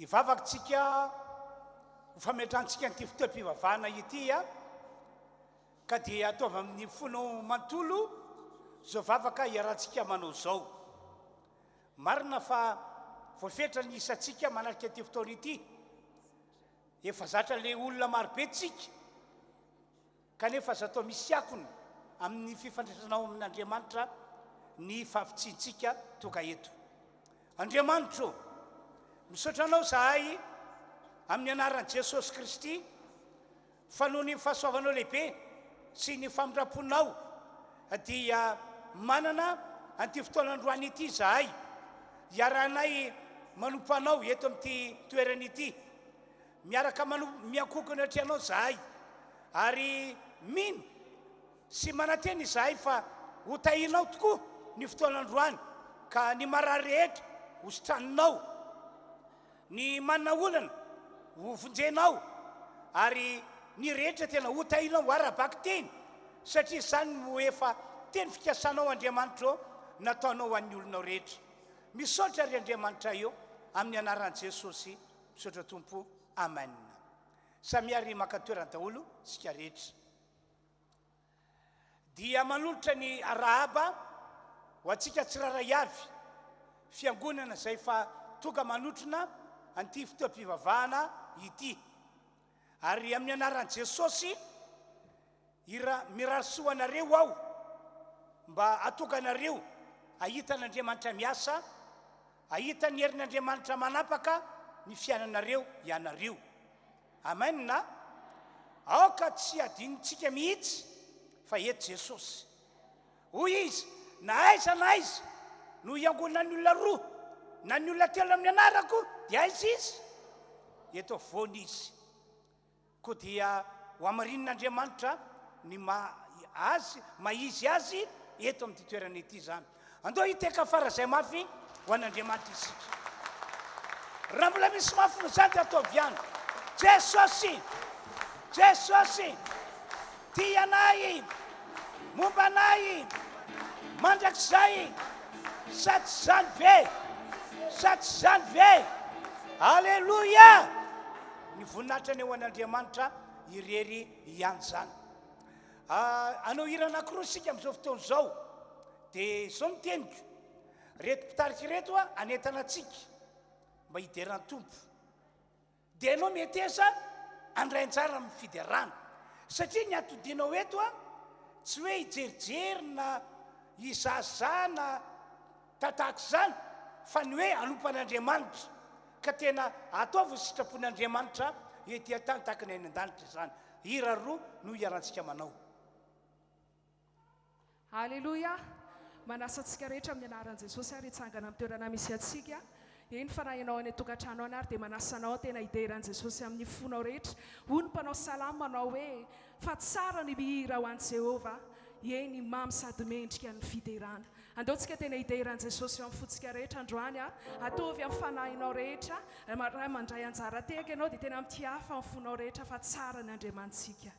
ivavakantsika ufametrantsika nyity fotoam-pivavahana ity a ka dia ataova amin'ny fono mantolo zao vavaka iarahantsika manao zao marina fa voafetra ny isatsika manarika ty fotoana ity efa zatra le olona marobe tsika kanefa aza atao misy akony amin'ny fifandraisanao amin'Andriamanitra ny fahafitsiantsika toka eto. Andriamanitro, misaotra anao zahay amin'ny anaran'i Jesosy Kristy fa noho ny fahasoavanao lehibe sy ny famindraponao dia manana an'ity fotoana androany ity zahay iarahanay manompo anao eto amin'ity toerana ity miaraka miankokona atreanao zahay ary mino sy manateny zahay fa hotahinao tokoa ny fotoana androany ka ny marary rehetra hositranonao ny manana olana hovonjenao ary ny rehetra tena hotahinao arabaky teny satria zany no efa teny fikasanao Andriamanitra nataonao an'ny olonao rehetra. Misaotra ary Andriamanitra eo amin'ny anaran'i Jesosy misaotra Tompo. Amen. Samiary maka toerana daholo sika rehetra. Dia manolotra ny arahaba ho antsika tsiraray avy fiangonana zay fa toka manotrona an'ity fotoam-pivavahana ity ary amin'ny anaran'i Jesosy mirasoa anareo aho mba atokanareo ahitan'Andriamanitra miasa ahitany herin'Andriamanitra manapaka ny fiainanareo ianareo. Amen na aoka tsy adinitsika mihitsy fa eto Jesosy hoy izy na aiza no iangonana ny olona roa na ny olona telo amin'ny anarako dia aiza izy eto avoany izy koa dia ho amarin'Andriamanitra ny maizy azy eto amin'ity toerana ity zany. Andao hiteka fara zay mafy ho an'Andriamanitra isika raha mbola misy mafy no zany dia ataovy ihany. Jesosy tia anay momba anay mandrakizay sa tsy zany ve Alleluia. Ny voninahitra ny ho an'Andriamanitra irery ihany zany. Anao hira anankiroa sika amin'izao fotoana izao dia zao miteniko reto mpitarika reto anentana atsika mba hideran'ny tompo dia ianao meteza andray anjara amin'ny fiderana satria ny atodianao eto tsy hoe hijerijery na hizazana tataka zany fa ny hoe anompan'Andriamanitra ka tena ataovy sitrapon'Andriamanitra ety an-tany tahaka ny any an-danitra zany. Hira roa no hiarantsika manao. Alleluia. Manasa antsika rehetra amin'ny anaran'i Jesosy ary hitsangana amin'ny toerana misy atsika. Eny fa raha ianao any tokantrano any ary dia manasanao tena hideran'i Jesosy amin'ny fonao rehetra. Hoy ny mpanao salama manao hoe fa tsara ny mihira ho an'i Jehova, eny mamy sady mendrika ny fiderana. Andaontsika tena hideran'i Jesosy amin'ny fontsika rehetra androany atovy amin'ny fanahinao rehetra raha mandray anjara teka ianao dia tena mitiafa amin'ny fonao rehetra fa tsara ny Andriamantsika.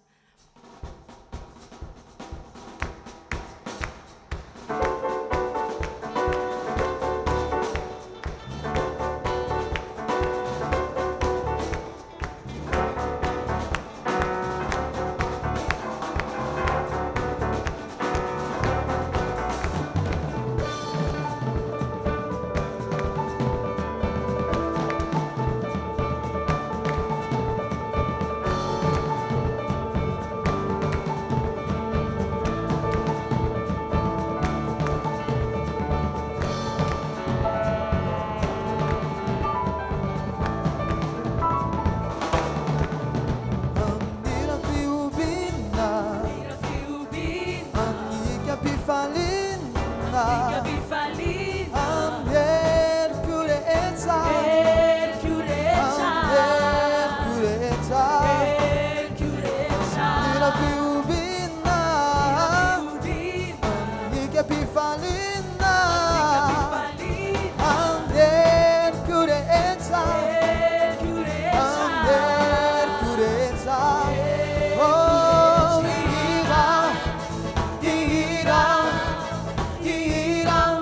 Ira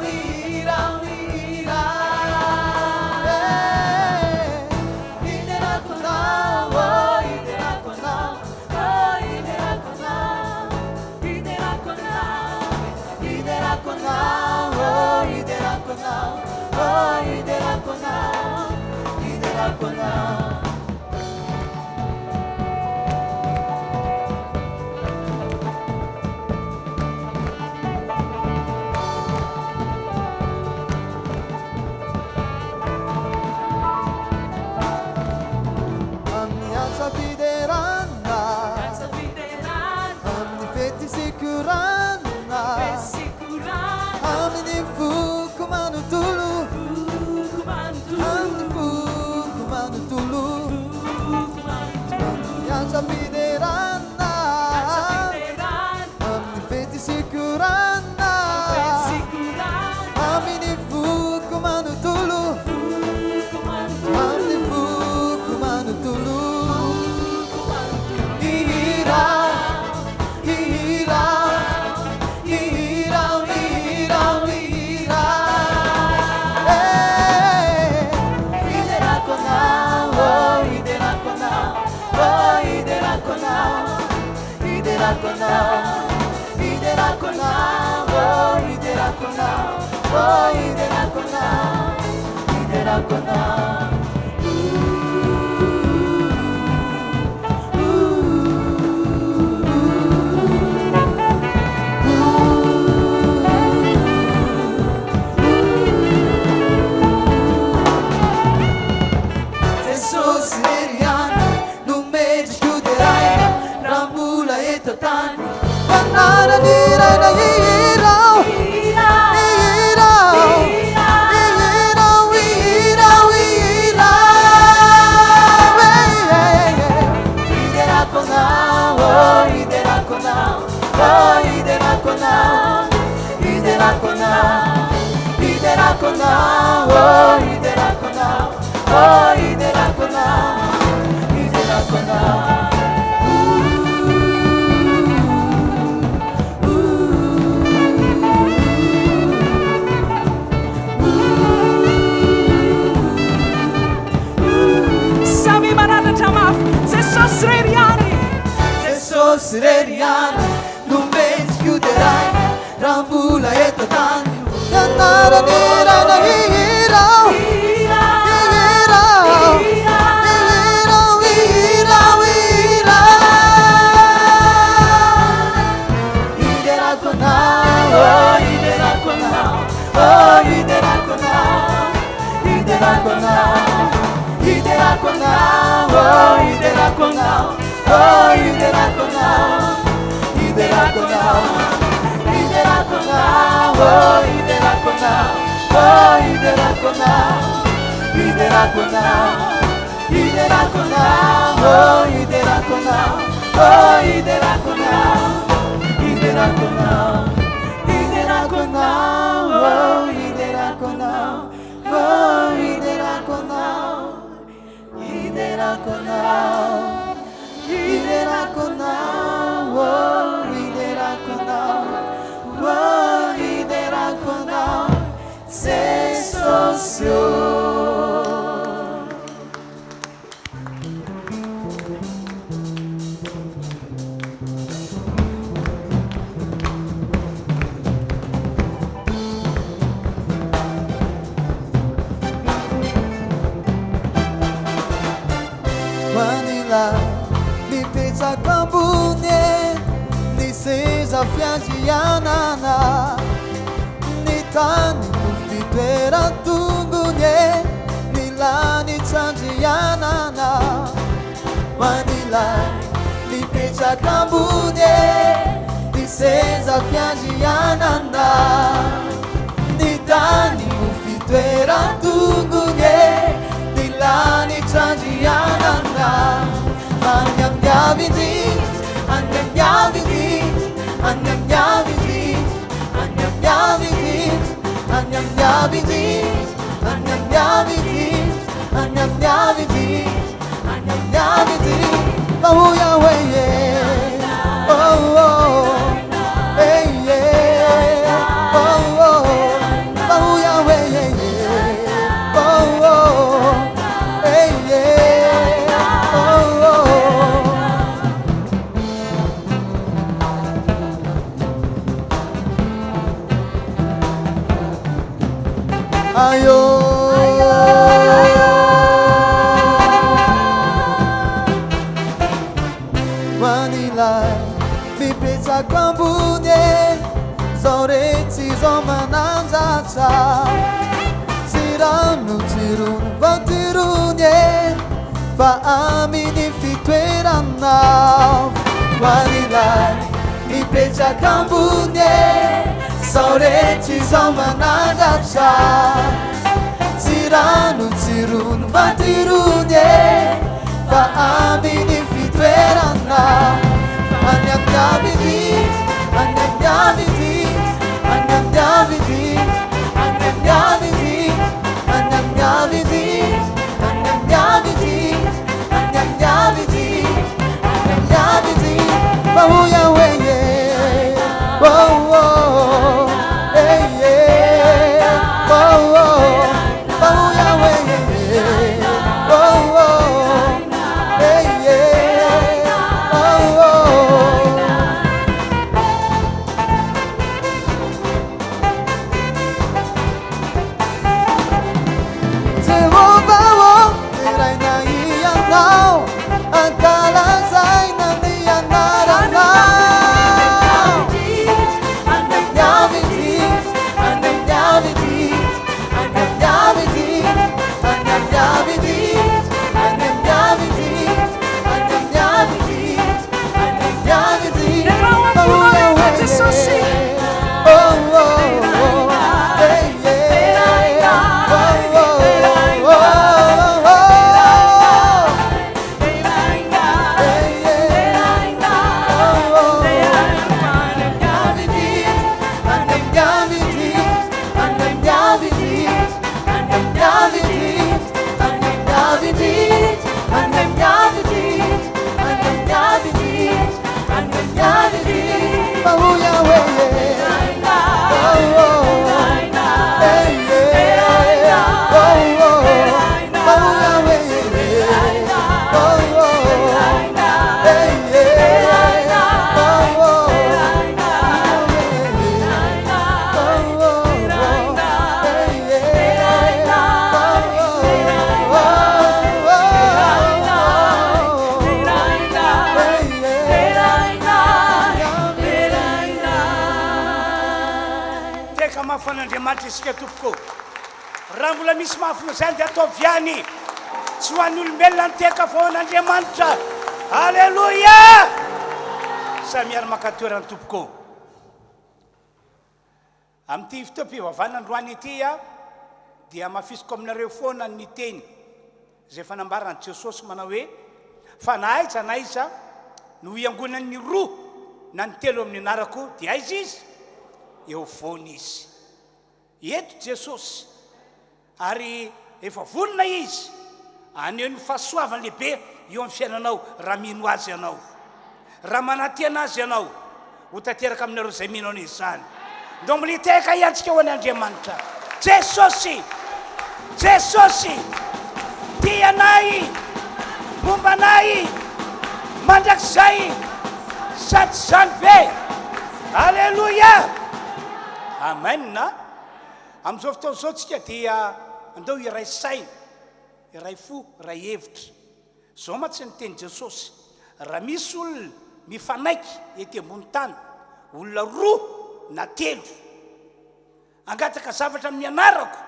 ayo wanilay mipetraka ambony zao rehetra izao manandratra tsy rano tsy rono vantirony fa amin'ny fitoeranao wanilay mipetraka ambony zao rehetra izao manandratra tsy rano tsy rono vantirony fa amin'ny fitoeranao any amin'ny avidit any amin'ny avidit any amin'ny avidit any amin'ny avidit any amin'ny avidit any amin'ny avidit any amin'ny avidit any amin'ny avidit bahuya weye oh oh hey yeah oh oh bahuya weye oh oh hey yeah oh oh isika tompoko raha mbola misy mafina zany dia ataovy ihany tsy ho an'ny olombelona nyteka fo an'Andriamanitra alleluia samiary makatoerany tompoko amin'ity fitoam-pivavana androany ity dia mafisiko aminareo foana ny teny zay fanambarany Jesosy manao hoe fa na aiza na iza no iangonan'ny roa na ny telo amin'ny anarako dia aiza izy eo foana izy eto Jesosy ary efa vonona izy aneo ny fahasoavany lehibe eo amin'ny fiainanao raha mino azy ianao raha manatena azy ianao ho tanteraka aminareo izay mino an'izy izany ndo militeka iantsika ho an'Andriamanitra Jesosy Jesosy tia anay momba anay mandrakizay sady zany ve alleluia amen amin'izao fotoana izao tsika dia andeo iray saina iray fo iray hevitra zao ma tsy niteny Jesosy raha misy olona mifanaiky ety ambony tany olona roa na telo angataka zavatra amin'ny anarako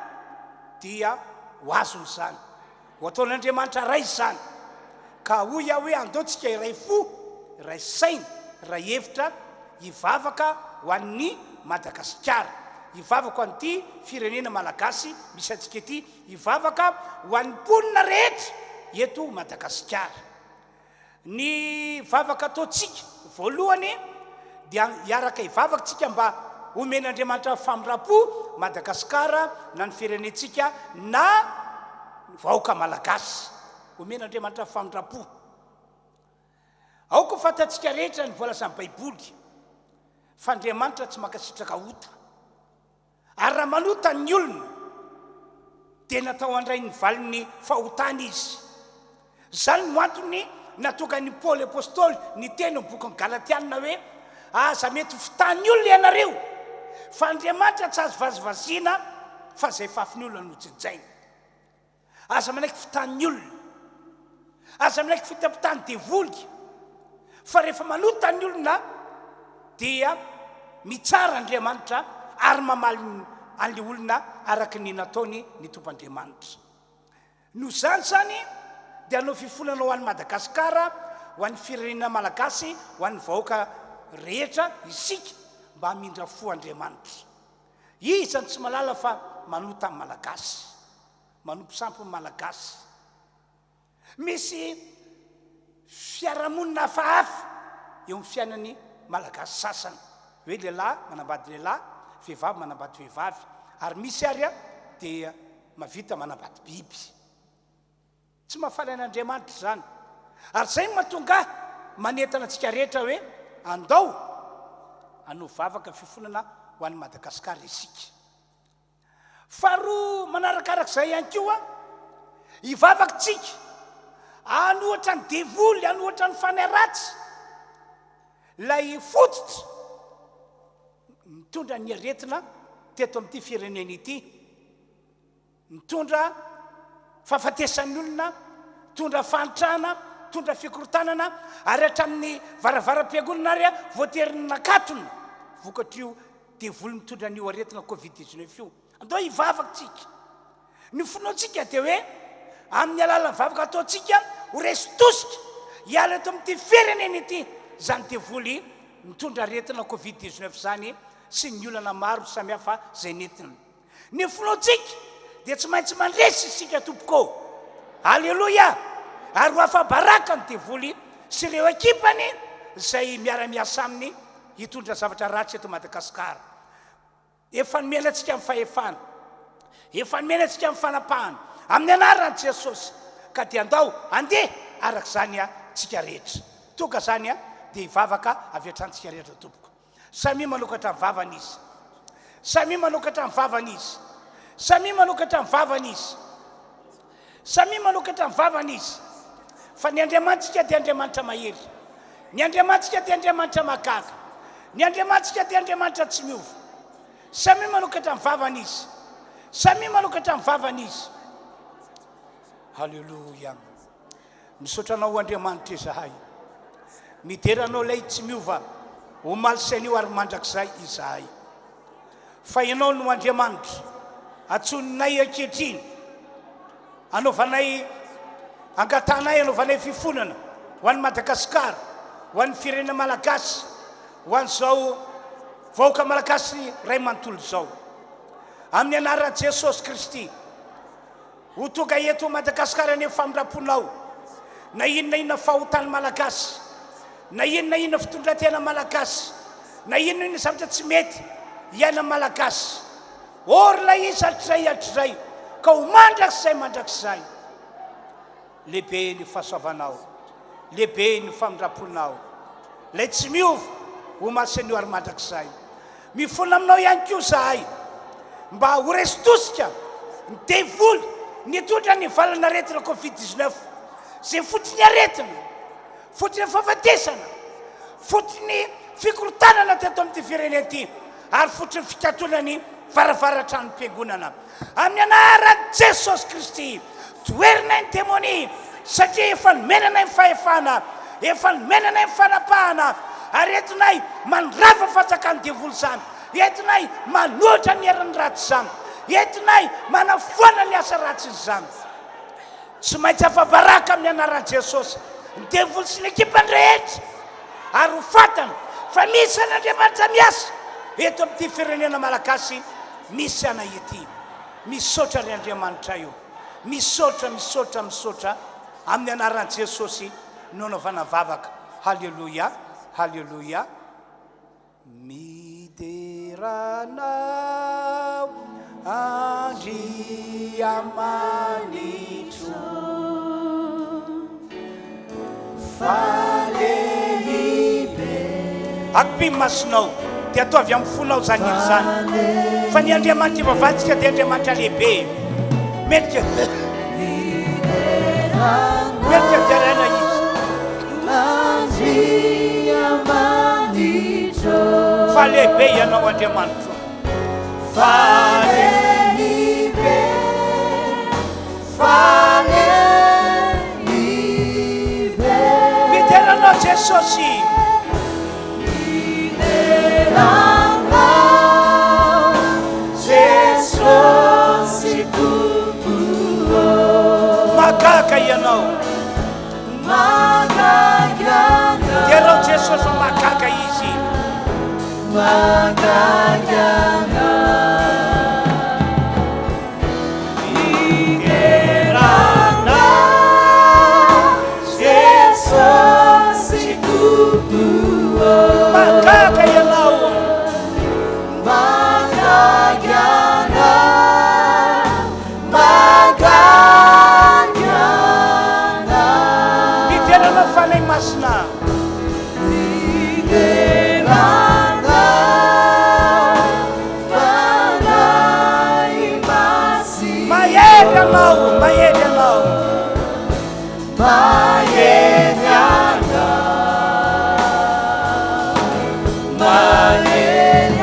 dia ho azony izany ho ataon'Andriamanitra ray izany ka hoy aho hoe andeo tsika iray fo iray saina iray hevitra hivavaka ho an'ny Madagasikara hivavaka ho an'ity firenena malagasy misy antsika ity hivavaka ho an'ny mponina rehetra eto Madagasikara ny vavaka ataontsika voalohany dia hiaraka hivavaka tsika mba omen'Andriamanitra famindram-po Madagasikara na ny firenentsika na vahoaka malagasy omen'Andriamanitra famindram-po aoko fantatsika rehetra ny voalaza ny baiboly fa Andriamanitra tsy makasitraka ota ary raha manota ny olona dia natao andray ny valiny fahotana izy zany no antony natokany Paoly apôstôly ny teny amin'ny boky Galatiana hoe aza mety fitany olona ianareo fa Andriamanitra tsy azo vazivaziana fa zay fafiny olona no jinjaina aza manaiky fitany olona aza manaiky fitapitany devoly fa rehefa manotany olona dia mitsara Andriamanitra ary mamaly an'le olona araky ny nataony ny Tompoandriamanitra no zany dia anao fifonana ho an'ny Madagasikara ho an'ny firenena malagasy ho an'ny vahoaka rehetra isika mba hamindra fo Andriamanitra izany tsy malala fa manota amin'ny malagasy manompo sampy amin'ny malagasy misy fiarahamonina hafahafa eo amin'ny fiainany malagasy sasany hoe lehilahy manambady lehilahy vehivavy manambady vehivavy ary misy ary dia mavita manambady biby tsy mahafaly an'Andriamanitra zany ary zay mahatonga manentana antsika rehetra hoe andao hanovavaka fifonana ho an'ny Madagasikara isika faharoa manarakarak'izay ihany koa hivavakytsika anohatra ny devoly anohatra ny fanaratsy lay fototra mitondra ny aretina teto amin'ity firenena ity mitondra fahafatesan'ny olona mitondra fantrana mitondra fikorotanana ary hatramin'ny varavaram-piangonana ary voatery nakatona vokatr'io devoly mitondra n'io aretina Covid-19 io andao hivavakytsika ny fonoantsika dia hoe amin'ny alalan'ny vavaka ataontsika ho resy tosika hiala eto amin'ity firenena ity zany devoly mitondra aretina Covid-19 zany sy ny olana maro samihafa zay nentina ny fonoantsika dia tsy maintsy mandresy isika tompoko alleloia ary ho afabaraka ny devoly sy ireo ekipany zay miara-miasa aminy hitondra zavatra ratsy eto Madagasikara efa nomena antsika amin'ny fahefana efa nomena antsika amin'ny fanapahana amin'ny anaran'i Jesosy ka dia andao andeha arak'izany tsika rehetra toka zany dia hivavaka avy hatrany rehetra tompoko samy manokatra ny vavany izy samy manokatra ny vavany izy samy manokatra ny vavany izy samy manokatra ny vavany izy fa ny Andriamanitsika dia Andriamanitra mahery ny Andriamanitsika dia Andriamanitra mahagaga ny Andriamanitsika dia Andriamanitra tsy miova samy manokatra ny vavany izy samy manokatra ny vavany izy halleluia misaotra anao Andriamanitra izahay mideranao lay tsy miova ho malisain'io ary mandrakizay izahay fa ianao no Andriamanitra atsoninay ankehitriny anaovanay angatanay anaovanay fifonana ho an'ny Madagasikara ho an'ny firenena malagasy ho an'izao vahoaka malagasy ray manontolo zao amin'ny anaran'i Jesosy Kristy ho tonga eto Madagasikara ny famindramponao na inona fahotany malagasy na inona fitondratena malagasy na inona zavatra tsy mety iaina malagasy orla izy hatrizay ka ho mandrakizay lehibe ny fahasoavanao lehibe ny famindramponao lay tsy miova ho masin'io ary mandrakizay mifona aminao ihany koa zahay mba ho resy tosika ny devoly nitondra ny valana aretina Covid-19 zay fotony aretina fotony fahafatesana fotony fikorotanana teto amin'ity firenena ity ary fotony fikatonany varavaran-trano mpiangonana amin'ny anaran'i Jesosy Kristy toerina ny démonie satria efa nomenanay ny fahefana efa nomenanay ny fanapahana ary entinay mandrava fatsakany devoly zany entinay manoatra ny heriny ratsy zany entinay manafoana ny asa ratsy zany tsy maintsy afabaraka amin'ny anaran'i Jesosy ny devoly sy ny ekipany rehetra ary ho fatana fa misy an'Andriamanitra miasa eto amin'ity firenena malagasy misy anay ety misaotra ry Andriamanitra io misaotra amin'ny anaran'i Jesosy no anaovana vavaka halleluia halleluia mideranao Andriamanitra falehibe akby masinao dia atao avy amin'ny fonao zany iny zany fa ny Andriamanitra vavatsika dia Andriamanitra lehibe metrika diarana izy fa lehibe ianao Andriamanitra Miteranao Jesosy. Magaga ianao. Terao Jesosy fa magaga izy. Magaga ianao. Miteranao fanay masina. Mahery anao, mahery anao. Mahery anao. Mahery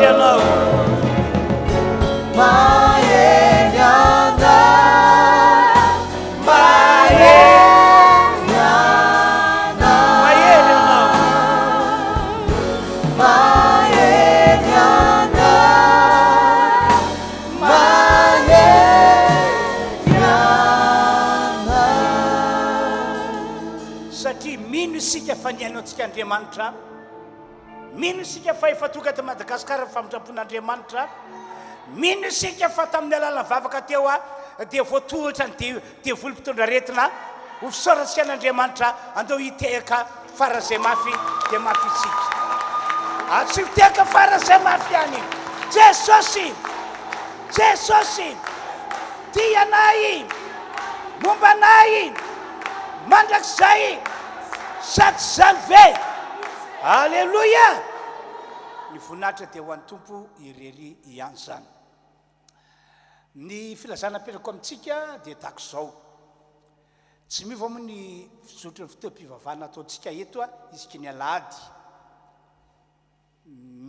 anao. Satria mino isika fa niainantsika Andriamanitra, mino isika fa efa tonga ta Madagasikara famindrampon'Andriamanitra, mino isika fa tamin'ny alala vavaka teo dia voatohatra ny devolim-potondra aretina ho fisaorantsika n'Andriamanitra andao hitehaka farazay mafy dia mafy isika. Tsy hitehaka farazay mafy ihany. Jesosy, Jesosy, tia anay, momba anay, mandrakizay, sakizany ve. Alleluia. Ny voninahitra dia ho an'ny Tompo irery ihany zany. Ny filazana apetrako amintsika dia tahaka izao. Tsy miova moa ny fizotry ny fotoam-pivavahana ataontsika eto isika ny alahady.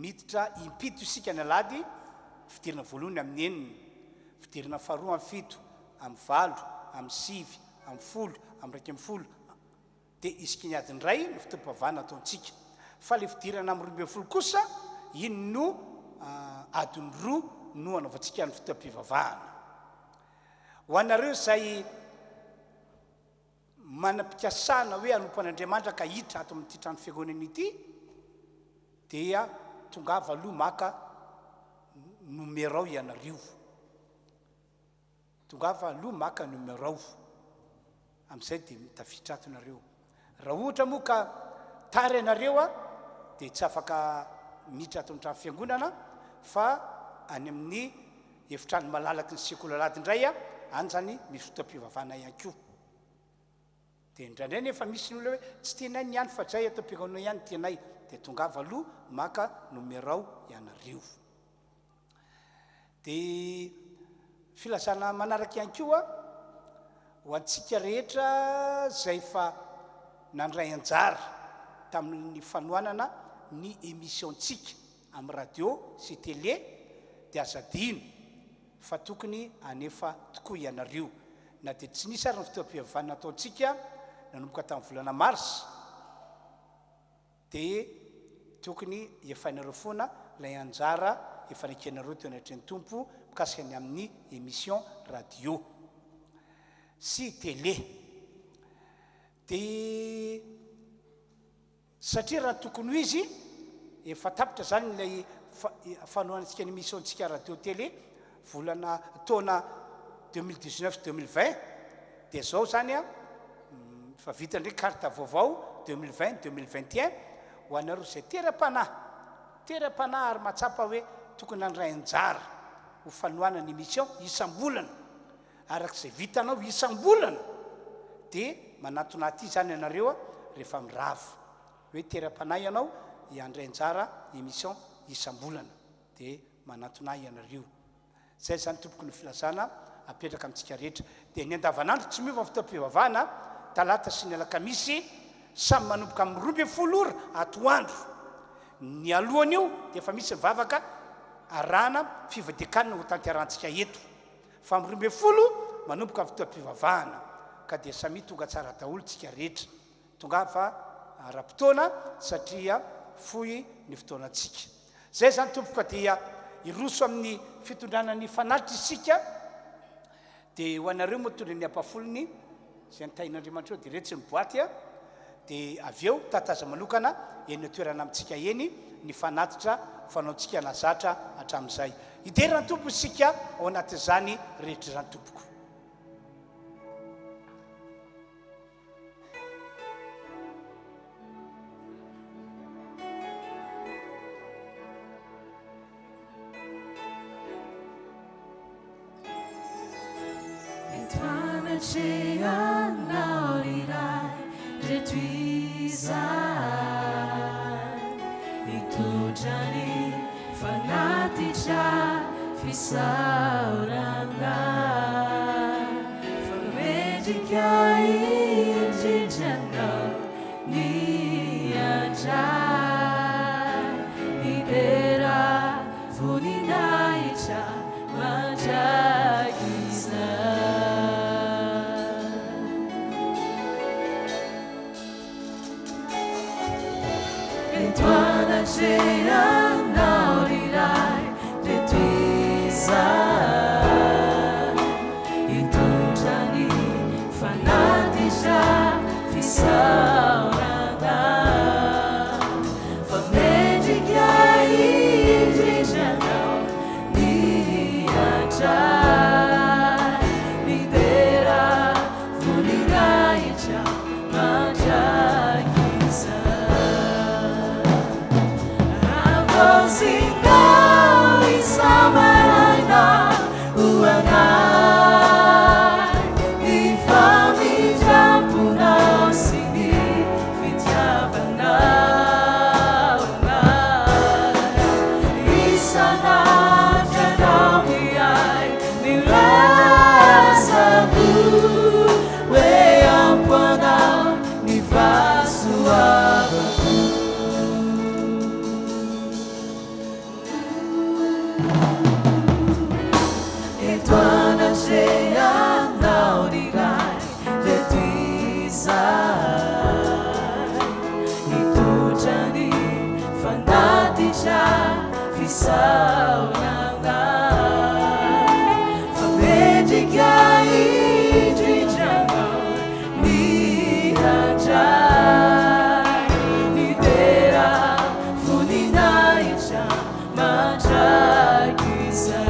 Miditra impito isika ny alahady, fidirana voalohany amin'ny enina, fidirana faharoa amin'ny fito, amin'ny valo, amin'ny sivy, amin'ny folo, amin'ny raiky amin'ny folo. Dia isika ny adiny ray ny fotoam-pivavahana ataontsika. Fa le fidirana amin'ny roa ambin'ny folo kosa, iny no adiny roa no anaovantsika ny fotoam-pivavahana. Ho anareo izay manam-pikasana hoe hanompo an'Andriamanitra ka hiditra ato amin'ity trano fiangonana ity, dia tongava aloha maka numéro ianareo. Tongava aloha maka numéro. Amin'izay dia mitafiditra ato nareo. Raha ohatra moa ka tary ianareo dia tsy afaka miditra ato amin'ny trano fiangonana fa any amin'ny efitrano malalaky ny sekoly alahady indray any zany misy fotoam-pivavahana ihany koa. Dia indraindray nefa misy ny olona hoe tsy tianay niany fa zay atao am-piangonana ihany tianay, dia tongava aloha maka numéro ianareo. Dia filazana manaraka ihany koa ho antsika rehetra zay fa nandray anjara tamin'ny fanohanana ny émissiontsika amin'ny radio sy télé, dia azadino fa tokony anefa tokoa ianareo. Na dia tsy nisy ary ny fotoam-pivavahana ataontsika nanomboka tamin'ny volana mars, dia tokony efainareo foana ilay anjara efa nakenareo teo anatrehan'ny Tompo mikasika ny amin'ny émission radio sy télé. Dia satria raha tokony ho izy efa tapitra zany ilay fanohanantsika ny émissiontsika radio télé volana taona 2019-2020, dia zao zany fa vita ndraiky carte vaovao 2020-2021 ho anareo izay teram-panahy ary matsapa hoe tokony handray anjara ho fanohanana ny émission isam-bolana arak'izay vitanao isam-bolana, dia manatona aty zany ianareo rehefa mirava hoe teram-panahy ianao hiandray anjara émission isam-bolana, dia manatona ianareo. Zay zany tompoko ny filazana apetraka amintsika rehetra. Dia ny andavanandro tsy miova fotoam-pivavahana talata sy ny alakamisy samy manomboka amin'ny 12 ora atoandro ny alohany io dia efa misy vavaka arana fivadikanina ho tanterantsika eto fa amin'ny 12 manomboka amin'ny fotoam-pivavahana ka dia samy tonga tsara daholo tsika rehetra tonga fa ara-potoana satria fohy ny fotoanantsika zay zany tompoka dia iroso amin'ny fitondrana ny fanatitra isika dia ho anareo moa tondra ny ampafolony zay nitain'Andriamanitra dia retsy ny boaty dia avy eo tataza manokana eny toerana amintsika eny ny fanatitra fanaontsika nazatra hatramin'izay hiderana tompo isika ao anatin'izany rehetra zany tompoko Itujani fanatitra fisauranga famedika indrindrana ny andray idera voninahitra mandragisa Cheia naurirai de tuisa Itujani fanatisha fisauranga famedika indrindrana ny andray midera voninahitra mandragisa Singa isamarana uanai Ni famiglia punasini fitiavana Isana janamiai nilasaku Weampana ni fasuabaku Tuana cheia naurirai de tuisa Itujani fanaticha fisauranga famedika indrindrana ny andray nidera voninahitra mandragisa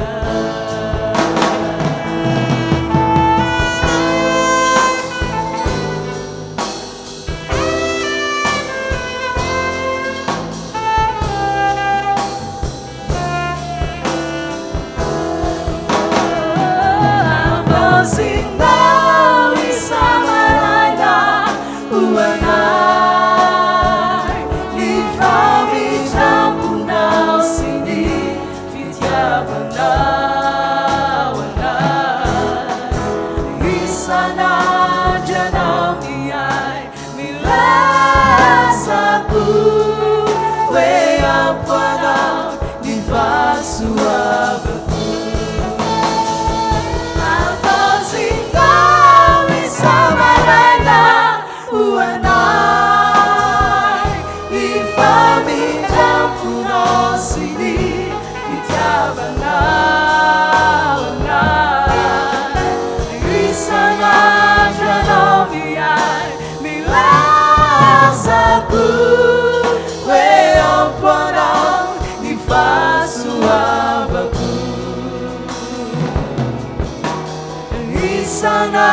Sana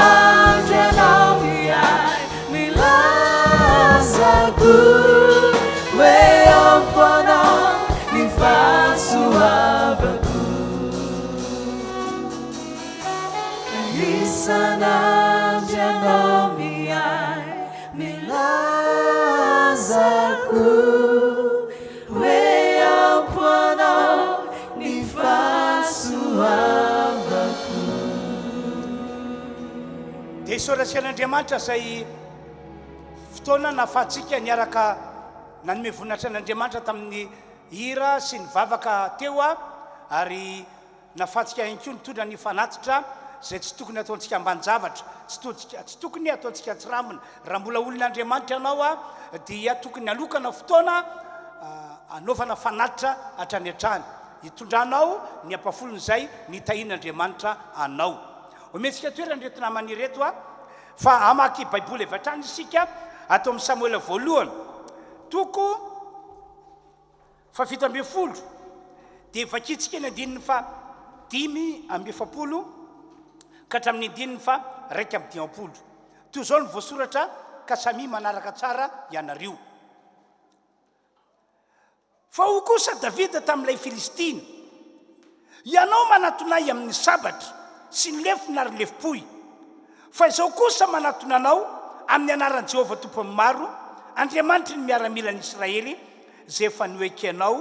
janamiai milasaku weampana ni fasuabaku Sana janamiai milasaku weampana ni fasuabaku dia isaorasian'Andriamanitra zay fotoana nafahantsika niaraka nanome voninahitra n'Andriamanitra tamin'ny hira sy ny vavaka teo ary nafahantsika ihany koa nitondra ny fanatitra zay tsy tokony ataontsika amban-javatra tsy tokony ataontsika tsiramina raha mbola olon'Andriamanitra ianao dia tokony alokana fotoana anaovana fanatitra hatrany hatrany hitondranao ny ampafolon'izay ny tahin'Andriamanitra anao ometsika toerana reto namany reto fa amaky baiboly avy hatrany isika atao amin'ny Samuela voalohany toko fa 7 dia vakitsika ny andininy fa 5 ka hatramin'ny andininy fa 1 toy izao ny voasoratra ka samy manaraka tsara ianareo fa ho kosa Davida tamin'ilay Filistina ianao manatonay amin'ny sabatra sy ny lefona ary lefipoy fa izao kosa manatonanao amin'ny anaran'i Jehovah tompony maro Andriamanitry ny miaramila ny Israely zay efa nioekenao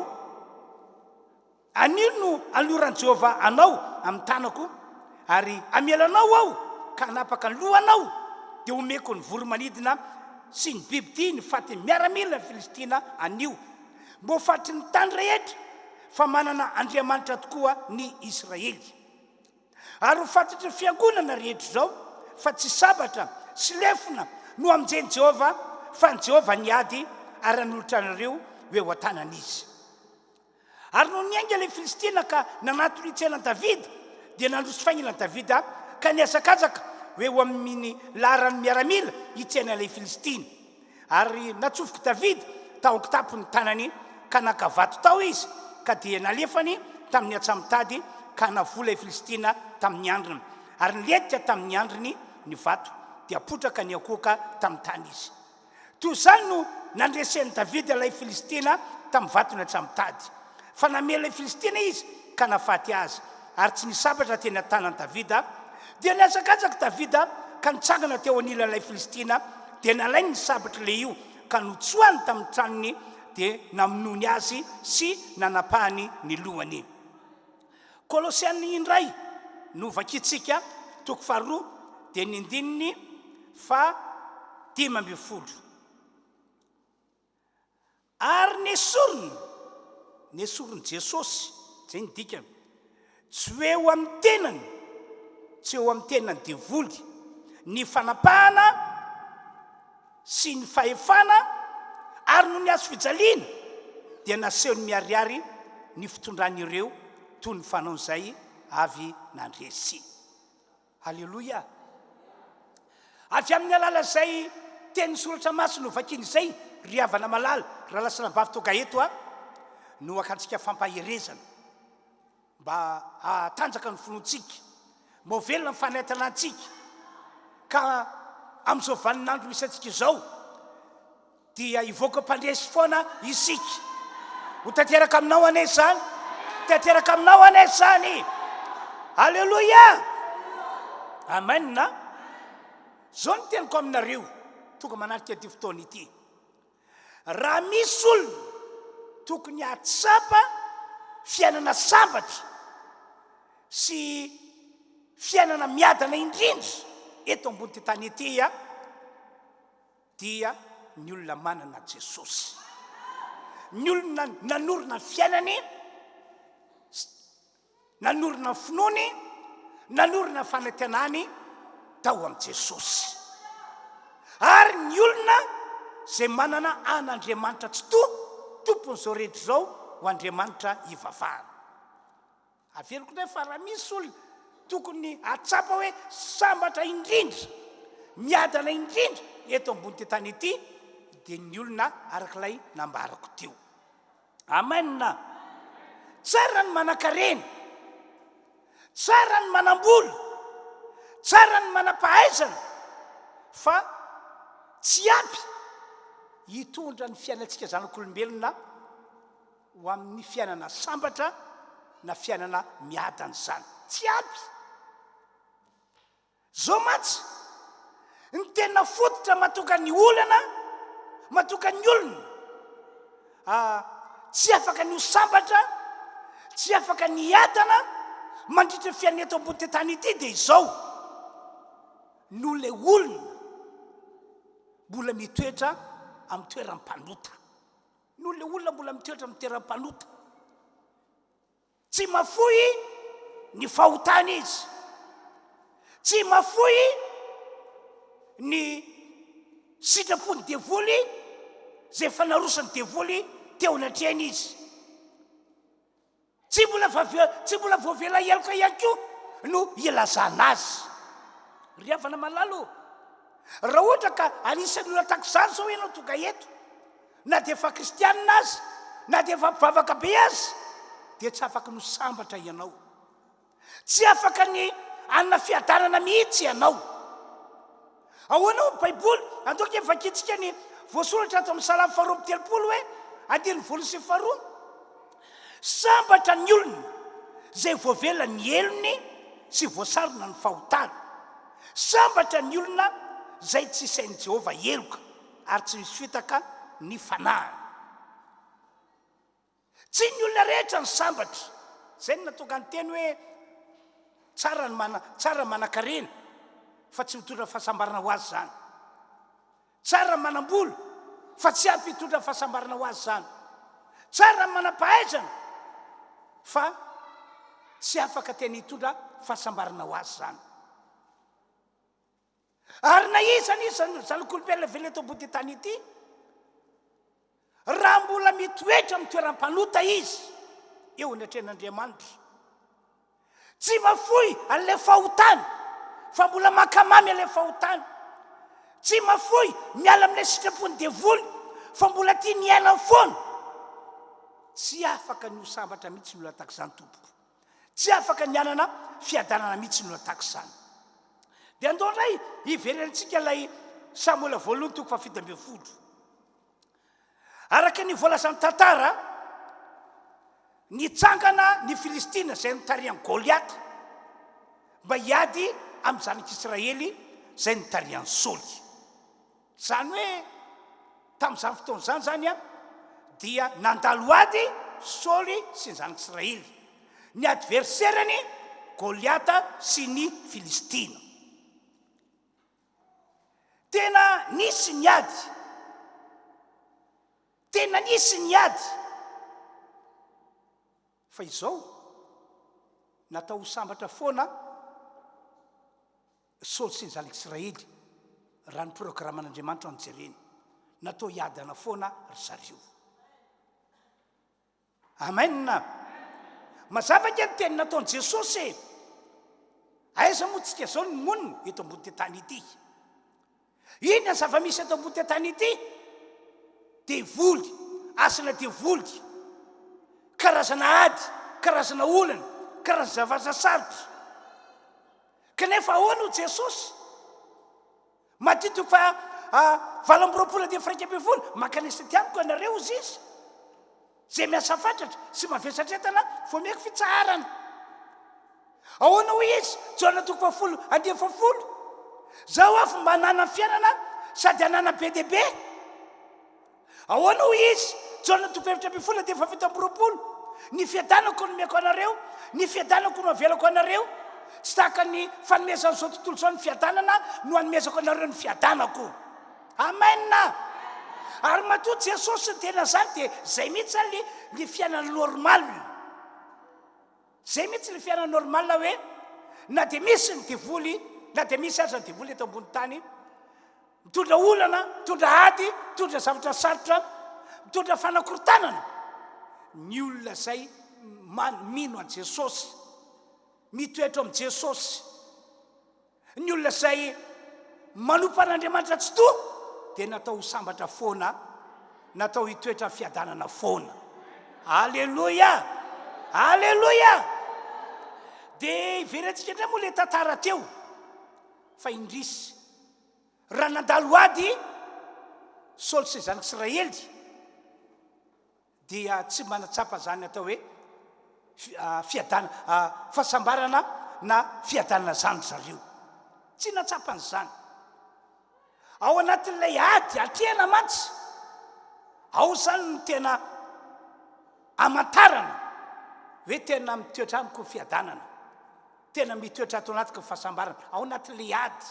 anino no aloran'i Jehovah anao amin'ny tanako ary amelanao aho ka hanapaka ny lohanao dia omeko ny voromanidina sy ny biby ty ny faty miaramila ny Filistina anio mbo fatry ny tany rehetra fa manana Andriamanitra tokoa ny Israely ary ho fatatry fiangonana rehetra zao fa tsy sabatra sy lefona no amin'izay Jehovah fa ny Jehovah niady ary hanolotra anareo hoe ho atanan'izy ary no niainga ilay Filistina ka nanatony tsenan Davida dia nandroso faingilan Davida ka niazakazaka hoe ho amin'ny laharany miaramila hitsena ilay Filistina ary natsofoka Davida taoko tapo ny tanany ka nakavato tao izy ka dia nalefany tamin'ny atsamitady ka navola ilay Filistina tamin'ny andriny ary niledika tamin'ny andriny ny vato dia apotraka ny akoka tamin'ny tany izy toy izany no nandresen'i Davida ilay Filistina tamin'ny vatony atsamitady fa namela ilay Filistina izy ka nafaty azy ary tsy nisabatra teny an-tanan'i Davida dia niazakazaka Davida ka nitsangana teo anilan'ilay Filistina dia nalainy ny sabatra le io ka notsoany tamin'ny tranony dia namonony azy sy nanapahany ny lohany Kolosiany indray no vakitsika toko 2 dia ny andininy fa 10 ary nesorony Jesosy zay ny dikany tsy hoe ho amin'ny tenany tsy ho amin'ny tenany devoly ny fanapahana sy ny fahefana ary no ny azo fijaliana dia nasehony miariary ny fitondran'ireo toy ny fanaon'izay avy nandresy halleloia avy amin'ny alala zay teny soratra masina no vakiny izay ry havana malala raha lasana bavy toga eto no akantsika fampaherezana mba atanjaka ny fonontsika movelona ny fanaitana antsika ka amin'izao vaninandro misy antsika izao dia ivoaka mpandresy foana isika ho tanteraka aminao anay zany tanteraka aminao anay zany halleloia amen zao ny teniko aminareo tonga manarika ty fotoana ity raha misy olona tokony atsapa fiainana sambatra sy fiainana miadana indrindra eto ambony ty tany ity dia ny olona manana Jesosy ny olona nanorona fiainany nanorona finoany nanorona fanantenany tao amin'ny Jesosy ary ny olona zay manana an'Andriamanitra tsy tompony zao rehetra zao ho Andriamanitra ivavahana averiko ndray fa raha misy olona tokony atsapa hoe sambatra indrindra miadana indrindra eto ambony ty tany ity dia ny olona arak'ilay nambarako teo amen tsara ny manan-karena tsara ny manam-bola tsara ny manam-pahaizana fa tsy ampy hitondra ny fiainantsika zanak'olombelona ho amin'ny fiainana sambatra na fiainana miadana zany tsy ampy zao matsy ny tena fototra matoka ny olana matoka ny olona tsy afaka ny ho sambatra tsy afaka ny adana mandritra fiainana eto ambony ty tany ity dia izao no le olona mbola mitoetra amin'ny toeram-panota noho le olona mbola mitoetra amin'ny toeram-panota tsy mafoy ny fahotana izy tsy mafoy ny sitrapony devoly zay fanarosany devoly teo anatrehany izy tsy mbola voavela elaka ihany koa no ilazana azy ry havana malalo raha ohatra ka anisan'ny olona tak'izany zao ianao tonga eto na dia efa kristianina azy na dia efa mpivavaka be azy dia tsy afaka no sambatra ianao tsy afaka ny anna fiadanana mihitsy ianao ahoanao ny baiboly andoka efa kitsika ny voasoratra ato amin'ny salamy 2:30 hoe 2:22 sambatra ny olona zay voavela ny elony sy voasarona ny fahotana sambatra ny olona zay tsy isain'i Jehova eloka ary tsy misy fitaka ny fanahany tsy ny olona rehetra ny sambatra zay natonga ny teny hoe tsara manan-karena fa tsy mitondra fahasambarana ho azy zany tsara manam-bola fa tsy ampy hitondra fahasambarana ho azy zany tsara manam-pahaizana fa tsy afaka tena hitondra fahasambarana ho azy zany ary na izany zanak'olombelona vela eto ambony tany ity raha mbola mitoetra amin'ny toeram-panota izy eo anatrehan'Andriamanitra tsy mafoy an'ilay fahotana fa mbola makamamy an'ilay fahotana tsy mafoy miala amin'ilay sitrapony devoly fa mbola tia ny aina foana tsy afaka ny sambatra mihitsy ny olona tak'izany tompoko tsy afaka ny anana fiadanana mihitsy ny olona tak'izany dia andao indray iverentsika ilay Samuela 2:7 araka ny voalazan'ny tantara nitsangana ny Filistina zay nitarihan'i Goliath mba hiady amin'ny zanak'Israely zay nitarihan'i Saoly zany hoe tamin'izany fotoana zany dia nandalo ady Saoly sy ny zanak'Israely ny adversairany Goliath sy ny Filistina tena nisy ny ady fa izao natao sambatra foana Saoly sy ny zanak'Israely raha ny programan'Andriamanitra ny jereny natao hiadana foana ry zareo amenna mazava kely teny nataon'i Jesosy aiza moa tsika zao ny monina eto ambony tany ity iny ny zava-misy eto ambony tany ity devoly asana devoly karazana ady karazana olana karazana zavatra sarotra kanefa ahoana ho Jesosy matitiko fa 20 makanesa tiamiko anareo izy izy zay miasa fatratra sy mavesatretana fo meko fitsaharana ahoana ho izy jona toko 10 zao afo mba hanana fiainana sady hanana be dia be ahoana ho izy jona toko 7 ny fiadanako no meko anareo ny fiadanako no avelako anareo tsy tahaka ny fanomezan'izao tontolo zao ny fiadanana no hanomezako anareo ny fiadanako amenna ary matoa Jesosy ny tena zany dia zay mihitsy zany ny fiainana normal zay mihitsy ny fiainana normal hoe na dia misy ny devoly na dia misy aza ny devoly eto ambony tany mitondra olana mitondra ady mitondra zavatra sarotra mitondra fanakorotanana ny olona zay mino an Jesosy mitoetra amin'i Jesosy ny olona zay manompo an'Andriamanitra tsy toa dia natao sambatra foana natao hitoetra fiadanana foana alleluia alleluia dia iverentsika indray moa le tantara teo fa indrisy raha nandalo ady Saoly sy zanak'Israely dia tsy manatsapa zany atao hoe fahasambarana na fiadanana zany zareo tsy natsapany zany ao anatin'ilay ady atrehana mantsy ao zany no tena amantarana hoe tena mitoetra amiko ny fiadanana tena mitoetra ato anatiko ny fahasambarana ao anatin'ilay ady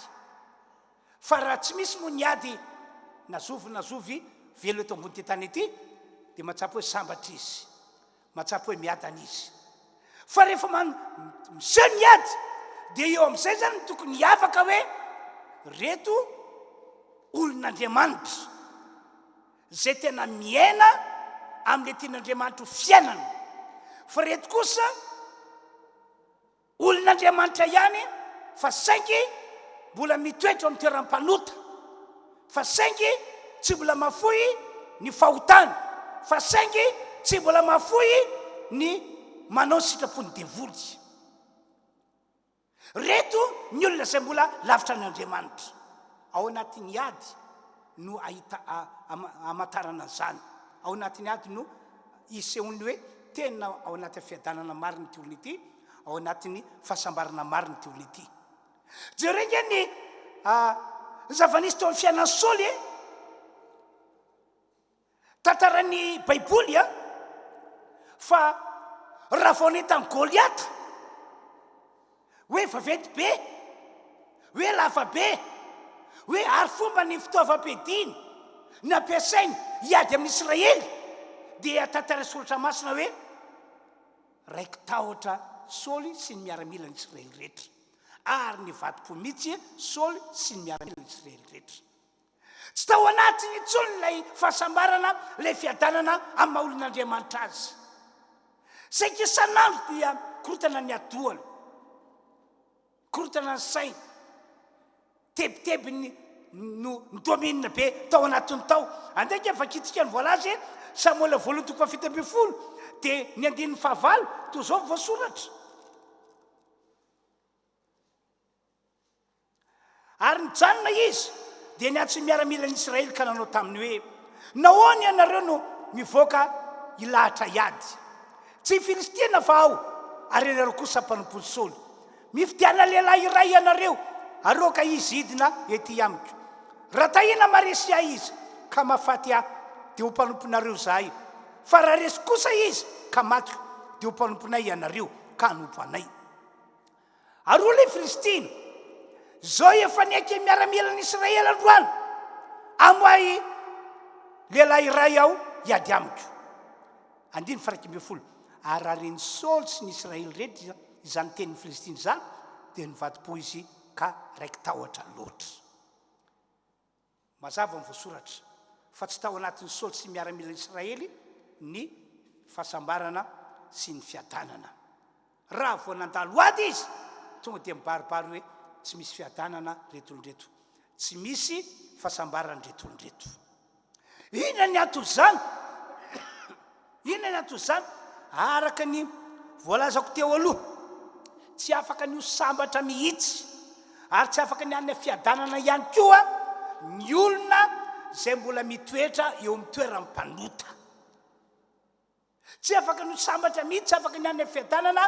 fa raha tsy misy moa ny ady nazovy velo eto ambony ty tany ity dia matsapo hoe sambatra izy, matsapo hoe miadana izy. Fa rehefa miseho miady dia eo amin'izay zany tokony hiavaka hoe reto olon'Andriamanitra zay tena miaina amin'ilay tian'Andriamanitra ho fiainana. Fa reto kosa olon'Andriamanitra ihany fa saingy mbola mitoetra amin'ny toeram-panota, fa saingy tsy mbola mafoy ny fahotana, fa saingy tsy mbola mafoy ny manao sitrapony devoly. Reto ny olona izay mbola lavitra n'Andriamanitra. Ao anatin'ny ady no ahita amatarana an'izany. Ao anatin'ny ady no isehony hoe tena ao anaty fiadanana marina ty olona ity, ao anatin'ny fahasambarana marina ty olona ity. Jereo ny zava-nisy teo amin'ny fiainan'ny Saoly tantaran'ny Baiboly fa raha vao nahitany Goliata hoe vaventy be, hoe lava be, hoe ary fomba ny fitaovam-piadiana nampiasainy hiady amin'ny Israely, dia tantara soratra masina hoe raiky tahotra Saoly sy ny miaramila ny Israely rehetra, ary ny vadim-po mihitsy Saoly sy ny miaramila ny Israely rehetra. Tsy tao anatiny intsony ilay fahasambarana, ilay fiadanana amin'ny maha-olon'Andriamanitra azy. Saingy isan'andro dia korotana ny adohany, korotana ny sainy, tebitebiny no dominina be tao anatin'ny tao. Andraiky vakitsika ny voalazy Samuel voalohany toko fahafito ambin'ny folo dia ny andininy fahavalo toy izao voasoratra. Ary nijanona izy dia niantso ny miaramila ny Israely ka nanao taminy hoe nahoana ianareo no mivoaka ilahatra hiady? Tsy Filistina fa ao, ary ianareo kosa mpanompoly Saoly. Mifidiana lehilahy iray ianareo, aroka izy hidina ety amiko. Raha tahina maresy ahy izy ka mahafaty ahy dia ho mpanomponareo zahay. Fa raha resy kosa izy ka matiko dia ho mpanomponay ianareo ka hanompo anay. Ary ilay Filistina zao efa niaiky miaramila ny Israely androany, amoay lehilahy iray aho hiady amiko. Andiny faraiky ambin'ny folo. Ary raha reny Saoly sy ny Israely rehetra izany tenin'ny Filistina izany dia nivadi-po izy ka raiky tahotra loatra. Mazava ny voasoratra fa tsy tao anatin'ny Saoly sy miaramila ny Israely ny fahasambarana sy ny fiadanana. Raha vao nandalo ady izy tonga dia mibaribary hoe tsy misy fiadanana retolondreto, tsy misy fahasambarana retolondreto. Inona ny antony izany? Inona ny antony izany? Araka ny voalazako teo aloha, tsy afaka ny ho sambatra mihitsy ary tsy afaka ny hanina fiadanana ihany koa ny olona izay mbola mitoetra eo amin'ny toeram-panota. Tsy afaka ny ho sambatra mihitsy, tsy afaka ny hanina fiadanana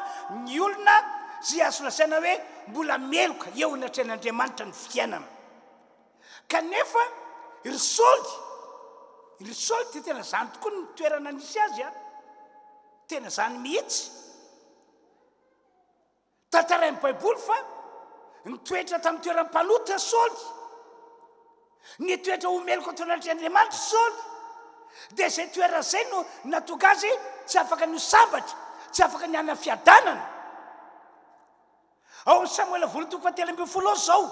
ny olona zay azo lasaina hoe mbola meloka eo anatrehan'Andriamanitra ny fiainana. Kanefa ry Saoly dia tena zany tokoa ny toerana nisy azy tena zany mihitsy. Tantarain'ny Baiboly fa nitoetra tamin'ny toeram-panota Saoly, nitoetra ho meloka tao anatrehan'Andriamanitra Saoly, dia zay toerana zay no natonga azy tsy afaka ny ho sambatra, tsy afaka ny hanana fiadanana. Ao ny Samuel voalohany toko fahatelo ambin'ny folo zao,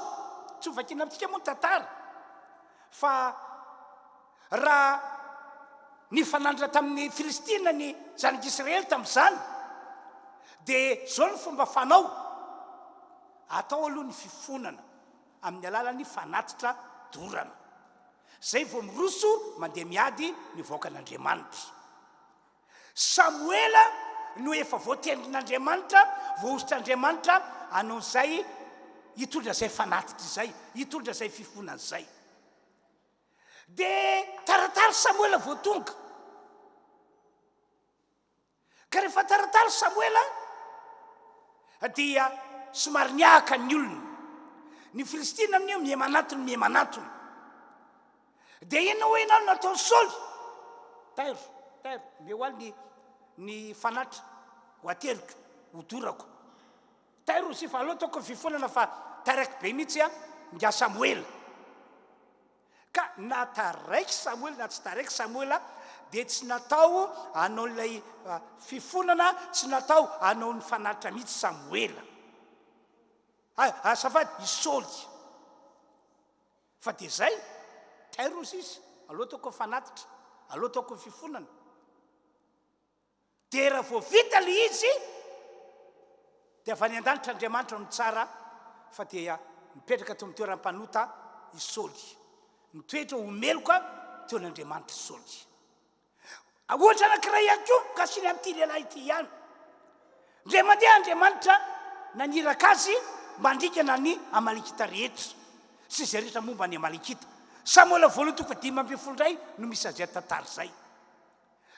tsy ho vakiana amintsika moa ny tantara, fa raha ny fanandra tamin'ny Filistina ny zanak'Israely tamin'izany dia zao ny fomba fanao, atao aloha ny fifonana amin'ny alalan'ny fanatitra dorana. Zay vao miroso mandeha miady ny vahoakan'Andriamanitra. Samuela no efa voatendrin'Andriamanitra, voaositr'Andriamanitra hanao izay hitondra izay fanatitra izay, hitondra izay fifonana izay. Dia taratara Samuela vao tonga. Ka rehefa taratara Samuela dia somary niaka ny olona. Ny Filistina amin'io mihemanatony. Dia inona hoe ianao nataony Saoly? Tairo, meo aly ny fanatra ho ateriko, ho dorako. Tairo sy fa aloha ataoko fifonana fa taraiky be mihitsy nga Samuela. ka na taraiky Samuel na tsy taraiky Samuel dia tsy natao hanao ilay fifonana, tsy natao hanao ny fanatitra mihitsy Samuel azafady i Saoly fa dia zay tairos izy aloha taoko fanatitra, aloha taoko fifonana. Dia raha vao vita le izy dia avy any an-danitra Andriamanitra no tsara fa dia mipetraka teo amin'ny toeram-panota i Saoly, mitoetra omeloka teo n'Andriamanitra Saoly. Ohatra anankiray ihany koa kasiny amin'ity lehilahy ity ihany, ndray mandeha Andriamanitra naniraka azy mandrikana ny Amalekita rehetra sy izay rehetra momba ny Amalekita. Samuel voalohany 5:10 no misy azy tantara zay.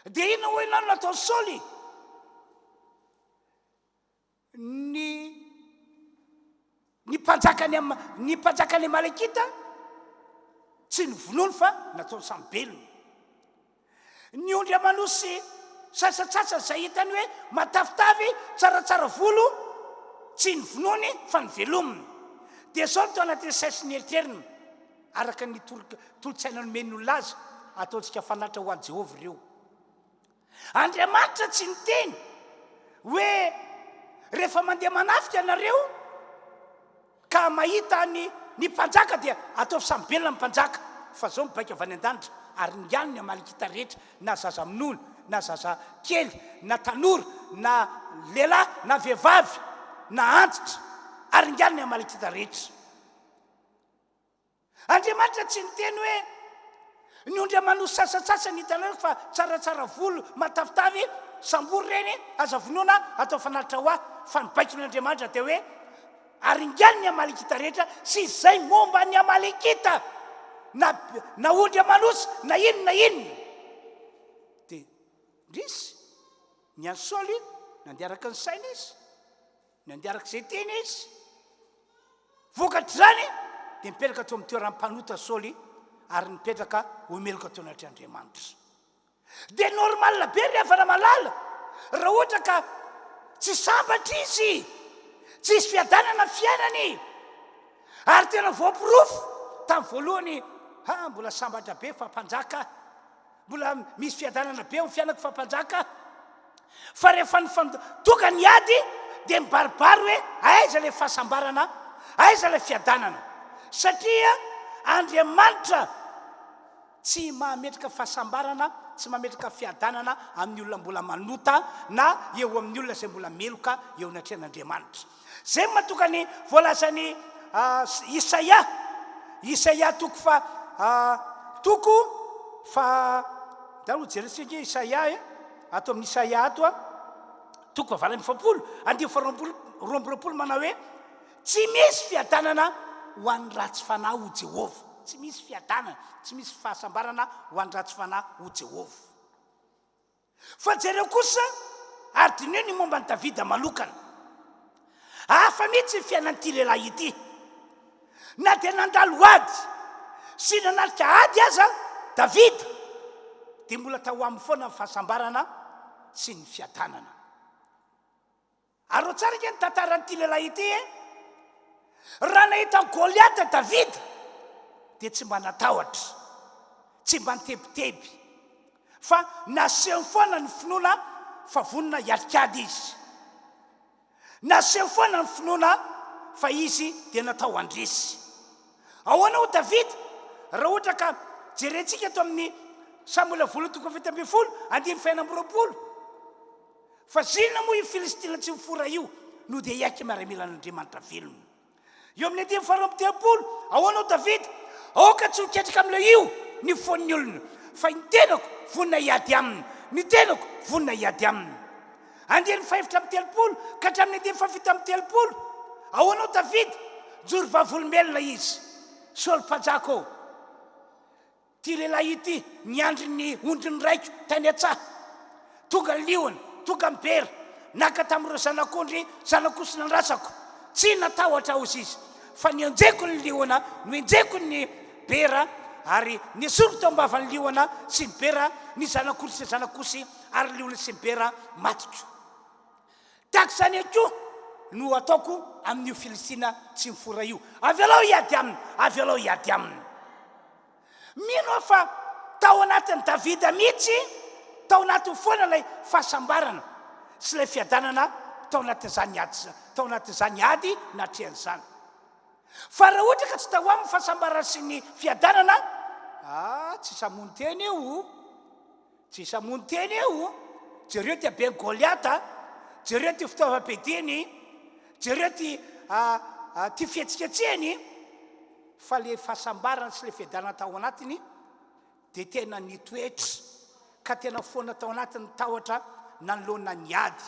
Dia inona hoe nano natao Saoly? Ny mpanjakany Amalekita tsy novonoiny fa natao sambelony. Ny ondry amanosy sasatsasa zay hitany hoe matavitavy tsaratsara volo tsy novonoiny fa nivelominy. Dia Saoly tao anatin'ny saisiny eritreriny araka ny tolotsaina nomeny olona azy ataontsika fanatitra ho an'i Jehovah ireo. Andriamanitra tsy niteny hoe rehefa mandeha manafika anareo ka mahita ny mpanjaka dia atao sambelona ny mpanjaka, fa zao mibaika avy any an-danitra ary ngiany ny Amalekita rehetra, na zaza minony na zaza kely na tanora na lehilahy na vehivavy na antitra, ary ngiany ny Amalekita rehetra. Andriamanitra tsy niteny hoe ny ondry amanosy sasatsasa ny hitanareo fa tsaratsara volo matavitavy sambory reny aza vonoana atao fanatitra ho ahy, fa mibaiko n'Andriamanitra dia hoe ary ngiany ny Amalekita rehetra sy izay momba ny Amalekita na ondry amanosy na inona dia ndrisy ny an'ny Saoly nandiaraka ny saina izy, nandiaraka izay teny izy, vokatra zany dia mipetraka teo amin'ny toeram-panota Saoly ary mipetraka omeloka teo anaty Andriamanitra. Dia normal be ry havana malala raha ohatra ka tsy sambatra izy, tsisy fiadanana fiainany, ary tena voapirofo tamin'ny voalohany mbola sambatra be fa mpanjaka, mbola misy fiadanana be ho fiainako fa mpanjaka, fa rehefa tonga ny ady dia mibaribary hoe aiza ilay fahasambarana, aiza ilay fiadanana, satria Andriamanitra tsy mahametraka fahasambarana, tsy mahametraka fiadanana amin'ny olona mbola manota na eo amin'ny olona izay mbola meloka eo anatrehan'Andriamanitra. Zay mahatonga ny voalazany Isaia toko fa dalo jeresika Isaia ato amin'ny Isaia ato toko 8:20 manao hoe tsy misy fiadanana ho an'ny ratsy fanahy ho Jehovah. Tsy misy fiadanana, tsy misy fahasambarana ho an'ny ratsy fanahy ho Jehovah. Fa jereo kosa ary dinio ny momba ny Davida manokana, hafa mihitsy fiainan'ity lehilahy ity, na dia nandalo ady sy nanalika ady aza Davida dia mbola tao aminy foana ny fahasambarana sy ny fiadanana. Ary tsara ke ny tantaran'ity lehilahy ity raha nahita Goliata Davida dia tsy mba natahotra, tsy mba nitebiteby, fa naseho foana ny finoana fa vonona hialikady izy, naseho foana ny finoana fa izy dia natao andresy. Ahoana ho Davida raha ohatra ka jerentsika ato amin'ny Samuel 2:20 fa zinona moa io Filistina tsy mifora io no dia iaiky miaramila n'Andriamanitra velona. Eo amin'ny 2:30 ahoana ho Davida, aoka tsy hoketrika amin'ilay io ny fon'ny olona, fa ny tenako vonona hiady aminy, ny tenako vonona hiady aminy. 5:30 ka hatramin'ny 7:30 ahoana ho Davida, jory vavolombelona izy, Saoly mpanjaka ty lehilahy ity niandry ny ondriny raiko tany antsaha, tonga liona, tonga mibera, naka tamin'ireo zanak'ondry zanak'osy nandrasako, tsy natahotra aho izy, fa nienjeko ny liona, noenjeko ny bera, ary nisoro tao ambavany liona sy ny bera, ny zanak'ondry sy zanak'osy ary liona sy ny bera matiko. Tahaka izany koa no ataoko amin'io Filistina tsy mifora io. Avy alao hiady aminy, avy alao hiady aminy. mino fa tao anatin'ny Davida mihitsy tao anatin'ny foana ilay fahasambarana sy ilay fiadanana tao anatin'izany ady natrehan'izany. Fa raha ohatra ka tsy tao amin'ny fahasambarana sy ny fiadanana, tsisy hamono teny eo, tsisy hamono teny eo. Jereo ty aben'ny Goliata, jereo ty fitaovam-piadiny, jereo ty fihetsiketsehany, fa le fahasambarana sy le fiadanana tao anatiny dia tena nitoetra, ka tena foana tao anatiny tahotra nanoloana ny ady,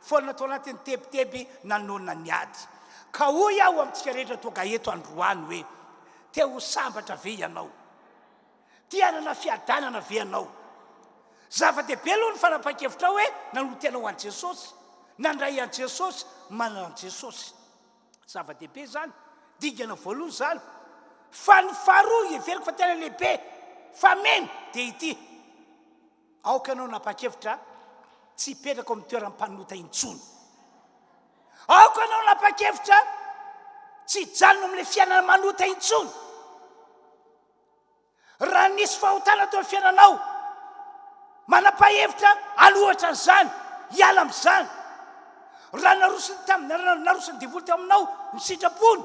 foana tao anatiny tebiteby nanoloana ny ady. Ka hoy aho amintsika rehetra toga eto androany hoe te ho sambatra ve ianao, ty anana fiadanana ve ianao? Zava-dehibe aloha ny fanapahan-kevitra hoe nanotena ho an'i Jesosy, nandray an'i Jesosy, manana an'i Jesosy. Zava-dehibe zany, dingana voalohany zany. Fa ny faharoa everiko fa tena lehibe, fa meno dia ity: aoka ianao napahan-kevitra tsy hipetraka amin'ny toeran'ny mpanota intsony. Aoka ianao napahan-kevitra tsy hijanona amin'ilay fiainana manota intsony. Raha nisy fahotana teo amin'ny fiainanao, manapa-hevitra alohatra an'izany, hiala amin'izany. Raha narosony divoly teo aminao ny sitrapony,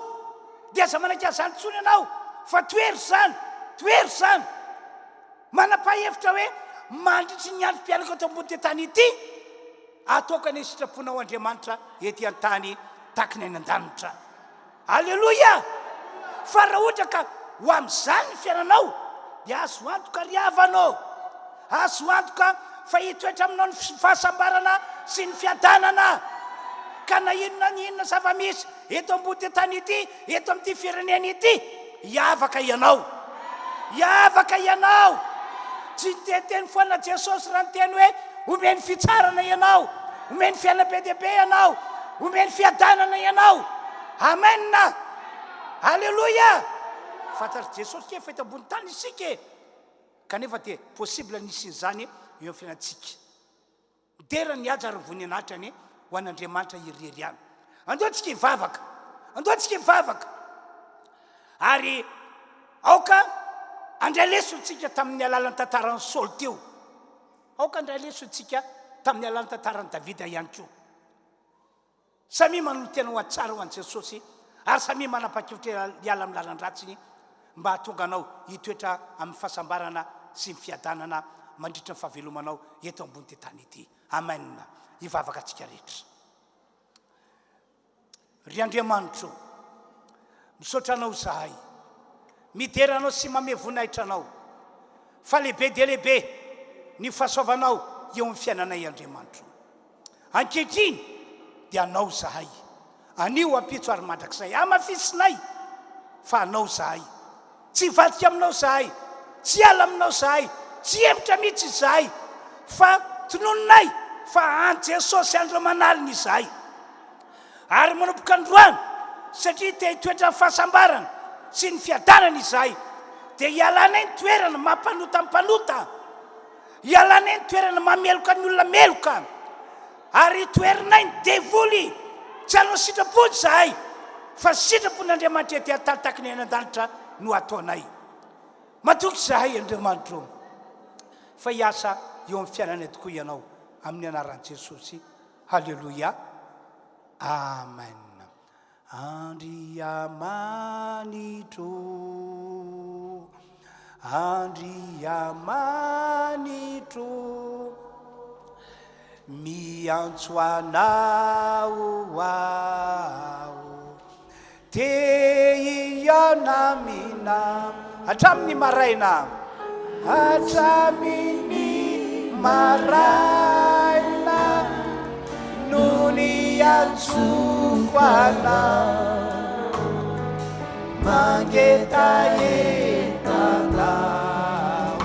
dia aza manakaiza izany intsony ianao, fa toery zany. Manapa-hevitra hoe mandritry ny androm-pianako eto ambony tany ity, ataoka ny sitraponao Andriamanitra ety an-tany takiny any an-danitra. Alleloia! Fa raha ohatra ka ho amin'izany ny fiainanao, dia azo antoka riavanao, azo antoka fa hitoetra aminao ny fahasambarana sy ny fiadanana. Ka na inona zava-misy eto ambony tany ity, eto amin'ity firenena ity, hiavaka ianao. Tsy teteny foana Jesosy raha ny teny hoe omeny fitsarana ianao, omeny fiainana be dia be ianao, omeny fiadanana ianao. Amen. Alleluia! Fantatry Jesosy ke fa eto ambony tany isika, kanefa dia possible nisy izany eo amin'ny fiainantsika. Dera ny aja ary vonina atrany ho an'Andriamanitra irieriana. Andeo tsika hivavaka, ary aoka andray lesontsika tamin'ny alalan'ny tantaran'ny Saoly teo, aoka andray lesontsika tamin'ny alalan'ny tantaran'ny Davida ihany koa. Samy manolo tena ho atsara ho an'i Jesosy, ary samy manapa-kevitra hiala amin'ny lalan-dratsiny mba hahatonga anao hitoetra amin'ny fahasambarana sy ny fiadanana mandritra ny fahavelomanao eto ambony tany ity. Amen. Hivavaka antsika rehetra. Ry Andriamanitro, misaotra anao zahay, mideranao sy mame voninahitra anao, fa lehibe dia lehibe ny fahasoavanao eo amin'ny fiainanay Andriamanitro. Ankehitriny dia anao zahay, anio ampitso ary mandrakizay, amafisinay fa anao zahay, tsy vadika aminao zahay, tsy ala aminao zahay, tsy hemitra mihitsy zahay, fa tonononay fa an Jesosy andro manalina izahay. Ary manomboka androany, satria te hitoetra ny fahasambarana sy ny fiadanana izahay, dia hialanay ny toerana mampanota ny mpanota, hialanay ny toerana mameloka ny olona meloka, ary toerinay ny devoly tsy hanao sitrapony zahay, fa sitrapon'Andriamanitra ety an-tany takiny any an-danitra no ataonay. Matoky zahay Andriamanitro, fa hiasa eo amin'ny fiainanay tokoa ianao, amin'ny anaran'i Jesosy. Halleluia. Amen. Andriamanitro, miantso anao aho, te hianamina hatramin'ny maraina, no niantsoko anao, mangetaetanao,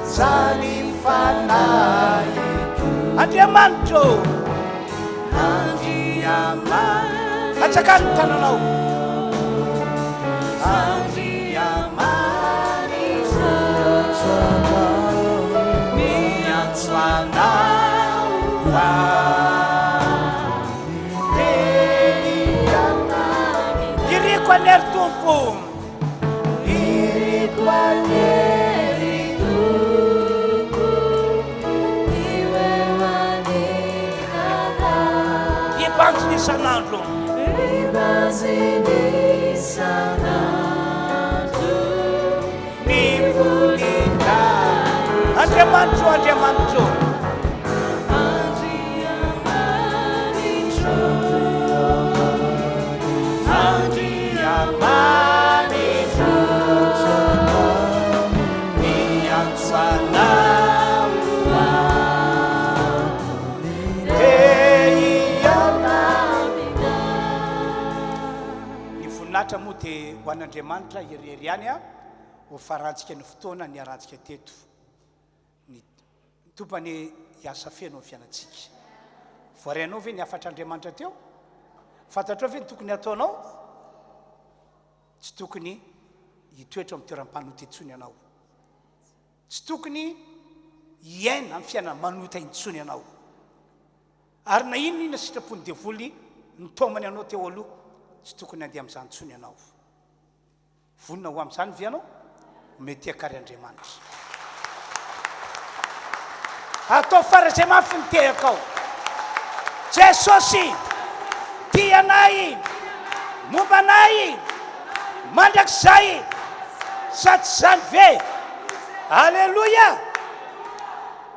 zany fanahiko. Andriamanitro, latsaka ny tananao. Miantso anao iriko anery tompo, Ibanjy isan'andro mivolina Andriamanitro Andriamanitro natra moa dia ho an'Andriamanitra iriry ihany a ho farantsika ny fotoana ny arantsika teto ny tompany hiasa feno ny fiainatsika voarainao ve ny afatr'Andriamanitra teo fantatrao ve ny tokony ataonao tsy tokony hitoetra amin'ny toeram-panoty intsony ianao tsy tokony hiaina amin'ny fiainana manota intsony ianao ary na inona sitrapony devoly ny tomany anao teo aloha tsy tokony andeha amin'izany intsony ianao vonona ho amin'izany ve ianao mety akary Andriamanitra atao farazay mafy ny tehaka ao Jesosy tia anay momba anay mandrakizay sa tsy zany ve alleluia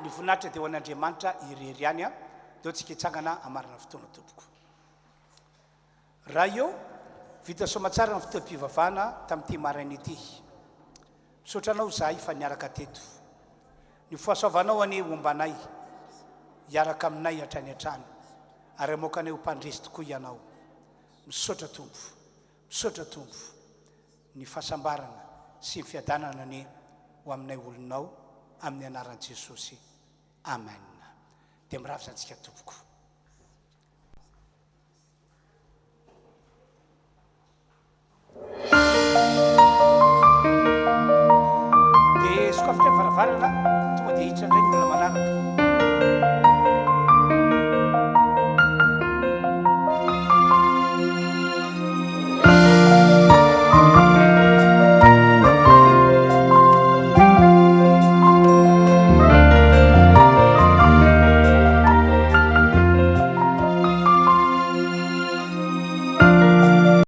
ny voninahitra dia ho an'Andriamanitra irery ihany a deo tsika hitsangana amarana fotoana tompoko raha eo vita somatsara ny fotoam-pivavahana tamin'ity maraina ity misotranao zahay fa niaraka teto ny fahasoavanao any ombanay hiaraka aminay hatrany hatrany ary amoakanay ho mpandresy tokoa ianao misaotra tombo ny fahasambarana sy ny fiadanana ny ho aminay olonao amin'ny anaran'i Jesosy amen dia mirafy zantsika tompoko dia sokafitra ny varavarana tonga dia hiditra indray ny mbola manaraka